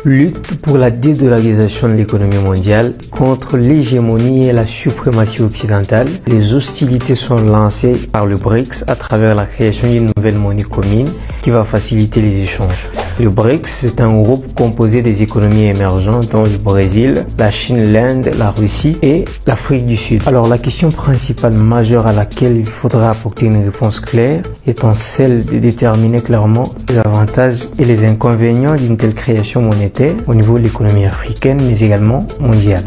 lutte pour la dédollarisation de l'économie mondiale contre l'hégémonie et la suprématie occidentale. Les hostilités sont lancées par le BRICS à travers la création d'une nouvelle monnaie commune qui va faciliter les échanges. Le BRICS, c'est un groupe composé des économies émergentes dont le Brésil, la Chine, l'Inde, la Russie et l'Afrique du Sud. Alors la question principale majeure à laquelle il faudra apporter une réponse claire étant celle de déterminer clairement les avantages et les inconvénients d'une telle création monétaire au niveau de l'économie africaine mais également mondiale.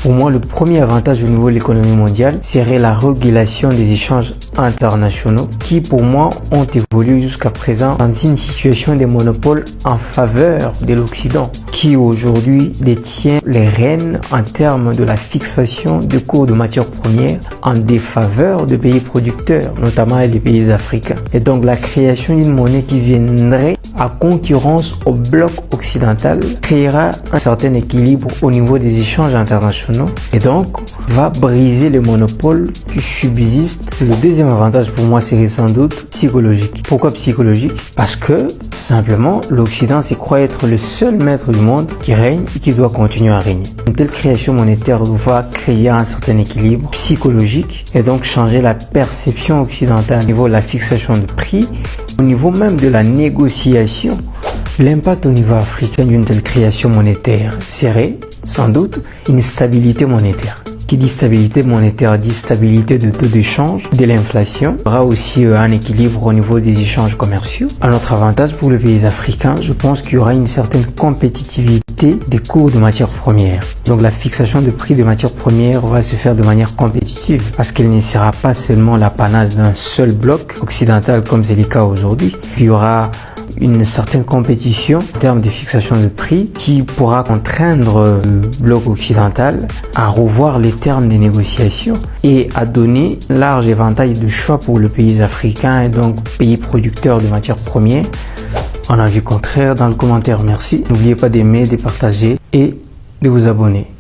Pour moi, le premier avantage au niveau de l'économie mondiale serait la régulation des échanges internationaux qui, pour moi, ont évolué jusqu'à présent dans une situation de monopole en faveur de l'Occident, qui aujourd'hui détient les rênes en termes de la fixation des cours de matières premières en défaveur des pays producteurs, notamment les pays africains. Et donc, la création d'une monnaie qui viendrait à concurrence au bloc occidental créera un certain équilibre au niveau des échanges internationaux et donc va briser le monopole qui subsiste. Le deuxième avantage pour moi serait sans doute psychologique. Pourquoi psychologique? Parce que simplement l'Occident se croit être le seul maître du monde qui règne et qui doit continuer à régner. Une telle création monétaire va créer un certain équilibre psychologique et donc changer la perception occidentale au niveau de la fixation de prix, au niveau même de la négociation. L'impact au niveau africain d'une telle création monétaire serait sans doute une stabilité monétaire. Qui dit stabilité monétaire dit stabilité de taux d'échange, de l'inflation. Il y aura aussi un équilibre au niveau des échanges commerciaux. Un autre avantage pour les pays africains, je pense qu'il y aura une certaine compétitivité des cours de matières premières. Donc la fixation de prix des matières premières va se faire de manière compétitive parce qu'elle ne sera pas seulement l'apanage d'un seul bloc occidental comme c'est le cas aujourd'hui. Il y aura une certaine compétition en termes de fixation de prix qui pourra contraindre le bloc occidental à revoir les termes des négociations et à donner un large éventail de choix pour le pays africain et donc pays producteurs de matières premières. En avis contraire, dans le commentaire, merci. N'oubliez pas d'aimer, de partager et de vous abonner.